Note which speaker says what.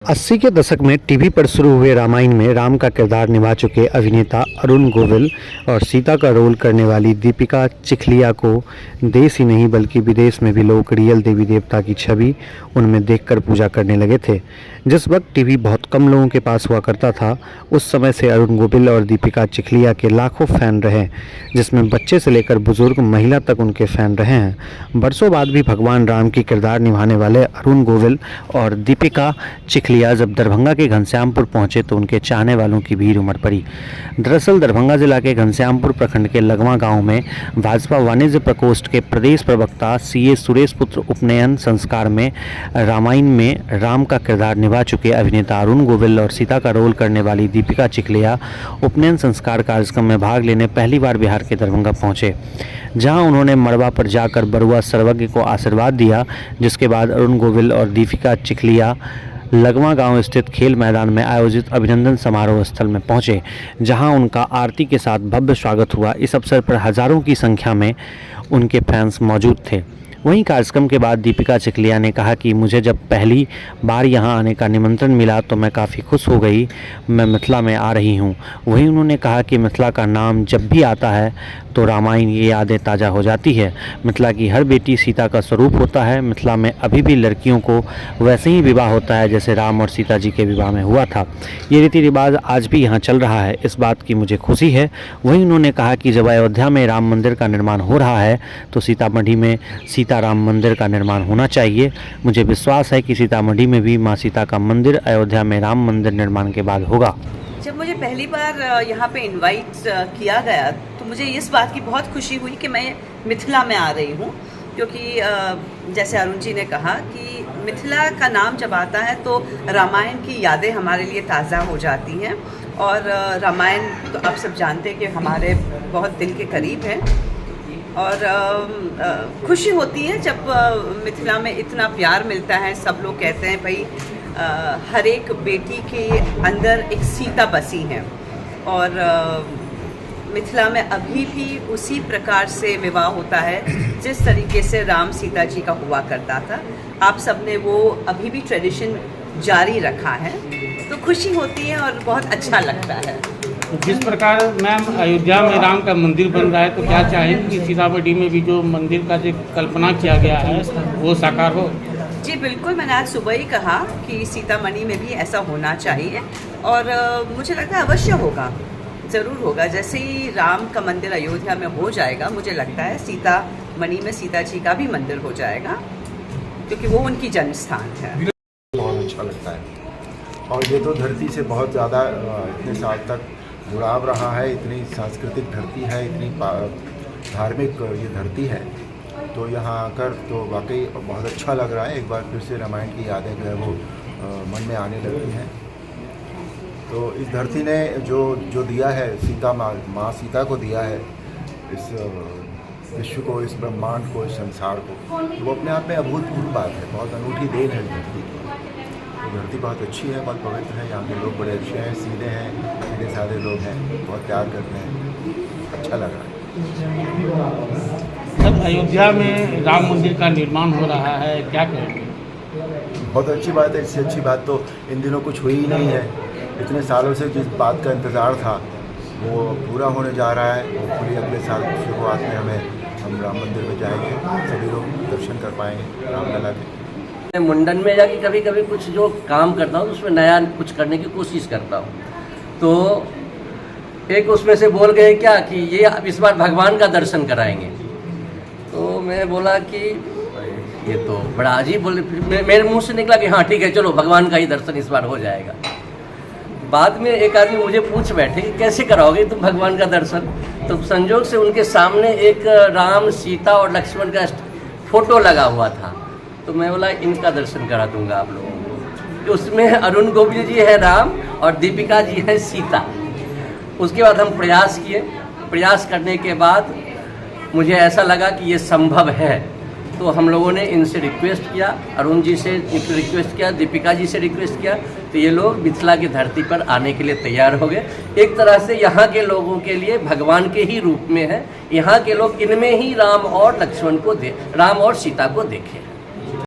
Speaker 1: 80 के दशक में टीवी पर शुरू हुए रामायण में राम का किरदार निभा चुके अभिनेता अरुण गोविल और सीता का रोल करने वाली दीपिका चिखलिया को देश ही नहीं बल्कि विदेश में भी लोग रियल देवी देवता की छवि उनमें देखकर पूजा करने लगे थे। जिस वक्त टीवी बहुत कम लोगों के पास हुआ करता था, उस समय से अरुण गोविल और दीपिका चिखलिया के लाखों फैन रहे, जिसमें बच्चे से लेकर बुजुर्ग महिला तक उनके फैन रहे हैं। बरसों बाद भी भगवान राम की किरदार निभाने वाले अरुण गोविल और दीपिका चिखलिया जब दरभंगा के घनश्यामपुर पहुंचे तो उनके चाहने वालों की भीड़ उमड़ पड़ी। दरअसल दरभंगा जिला के घनश्यामपुर प्रखंड के लगवा गांव में भाजपा वाणिज्य प्रकोष्ठ के प्रदेश प्रवक्ता सीए सुरेश पुत्र उपनयन संस्कार में रामायण में राम का किरदार निभा चुके अभिनेता अरुण गोविल और सीता का रोल करने वाली दीपिका चिखलिया उपनयन संस्कार कार्यक्रम में भाग लेने पहली बार बिहार के दरभंगा पहुंचे, जहां उन्होंने मड़वा पर जाकर बरुआ सर्वज्ञ को आशीर्वाद दिया। जिसके बाद अरुण गोविल और दीपिका चिखलिया लगवा गांव स्थित खेल मैदान में आयोजित अभिनंदन समारोह स्थल में पहुंचे, जहां उनका आरती के साथ भव्य स्वागत हुआ। इस अवसर पर हजारों की संख्या में उनके फैंस मौजूद थे। वहीं कार्यक्रम के बाद दीपिका चिखलिया ने कहा कि मुझे जब पहली बार यहां आने का निमंत्रण मिला तो मैं काफ़ी खुश हो गई। मैं मिथिला में आ रही हूं। वहीं उन्होंने कहा कि मिथिला का नाम जब भी आता है तो रामायण की यादें ताज़ा हो जाती है। मिथिला की हर बेटी सीता का स्वरूप होता है। मिथिला में अभी भी लड़कियों को वैसे ही विवाह होता है जैसे राम और सीता जी के विवाह में हुआ था। ये रीति रिवाज आज भी यहाँ चल रहा है, इस बात की मुझे खुशी है। वहीं उन्होंने कहा कि जब अयोध्या में राम मंदिर का निर्माण हो रहा है तो सीतामढ़ी में सीताराम मंदिर का निर्माण होना चाहिए। मुझे विश्वास है कि सीतामढ़ी में भी माँ सीता का मंदिर, अयोध्या में राम मंदिर निर्माण के बाद होगा।
Speaker 2: जब मुझे पहली बार यहाँ पे इनवाइट किया गया तो मुझे इस बात की बहुत खुशी हुई कि मैं मिथिला में आ रही हूँ, क्योंकि जैसे अरुण जी ने कहा कि मिथिला का नाम जब आता है तो रामायण की यादें हमारे लिए ताज़ा हो जाती हैं। और रामायण तो आप सब जानते हैं कि हमारे बहुत दिल के करीब है। और खुशी होती है जब मिथिला में इतना प्यार मिलता है। सब लोग कहते हैं भाई हर एक बेटी के अंदर एक सीता बसी है, और मिथिला में अभी भी उसी प्रकार से विवाह होता है जिस तरीके से राम सीता जी का हुआ करता था। आप सब ने वो अभी भी ट्रेडिशन जारी रखा है, तो खुशी होती है और बहुत अच्छा लगता है।
Speaker 3: जिस प्रकार मैम अयोध्या में राम का मंदिर बन रहा है, तो क्या चाहेंगे कि सीतामढ़ी में भी जो मंदिर का जो कल्पना किया गया है वो साकार हो?
Speaker 2: जी बिल्कुल, मैंने आज सुबह ही कहा कि सीतामढ़ी में भी ऐसा होना चाहिए, और मुझे लगता है अवश्य होगा, ज़रूर होगा। जैसे ही राम का मंदिर अयोध्या में हो जाएगा, मुझे लगता है सीतामढ़ी में सीता जी का भी मंदिर हो जाएगा, क्योंकि वो उनकी जन्म स्थान है।
Speaker 4: बहुत अच्छा लगता है, और ये तो धरती से बहुत ज़्यादा इतने साल तक जुड़ाव रहा है। इतनी सांस्कृतिक धरती है, इतनी धार्मिक ये धरती है, तो यहाँ आकर तो वाकई बहुत अच्छा लग रहा है। एक बार फिर से रामायण की यादें जो है वो मन में आने लगती हैं। तो इस धरती ने जो दिया है, सीता माँ सीता को दिया है, इस विश्व को, इस ब्रह्मांड को, इस संसार को, तो वो अपने आप में अभूतपूर्व बात है। बहुत अनूठी देन है धरती की। तो धरती बहुत अच्छी है, बहुत पवित्र है। यहाँ के लोग बड़े अच्छे हैं, सीधे हैं, सीधे साधे लोग हैं, बहुत प्यार करते हैं। अच्छा लग रहा है।
Speaker 3: सर, अयोध्या में राम मंदिर का निर्माण हो रहा है, क्या कहेंगे?
Speaker 4: बहुत अच्छी बात है। इससे अच्छी बात तो इन दिनों कुछ हुई ही नहीं है। इतने सालों से जिस बात का इंतज़ार था वो पूरा होने जा रहा है। पूरी अगले साल शुरुआत में हम राम मंदिर में जाएंगे, सभी लोग दर्शन कर पाएंगे रामलला के।
Speaker 5: मुंडन में जाके कभी कभी कुछ जो काम करता हूँ उसमें नया कुछ करने की कोशिश करता हूँ। तो एक उसमें से बोल गए क्या कि ये आप इस बार भगवान का दर्शन कराएंगे। तो मैं बोला कि ये तो बड़ा अजीब, बोले। फिर मेरे मुंह से निकला कि हाँ ठीक है, चलो भगवान का ही दर्शन इस बार हो जाएगा। बाद में एक आदमी मुझे पूछ बैठे कि कैसे कराओगे तुम भगवान का दर्शन। तो संजोग से उनके सामने एक राम, सीता और लक्ष्मण का फोटो लगा हुआ था। तो मैं बोला इनका दर्शन करा दूंगा आप लोगों को। तो उसमें अरुण गोविल जी है राम और दीपिका जी है सीता। उसके बाद हम प्रयास किए। प्रयास करने के बाद मुझे ऐसा लगा कि ये संभव है, तो हम लोगों ने इनसे रिक्वेस्ट किया, अरुण जी से रिक्वेस्ट किया, दीपिका जी से रिक्वेस्ट किया, तो ये लोग मिथिला की धरती पर आने के लिए तैयार हो गए। एक तरह से यहाँ के लोगों के लिए भगवान के ही रूप में है। यहाँ के लोग इनमें ही राम और लक्ष्मण को राम और सीता को देखें।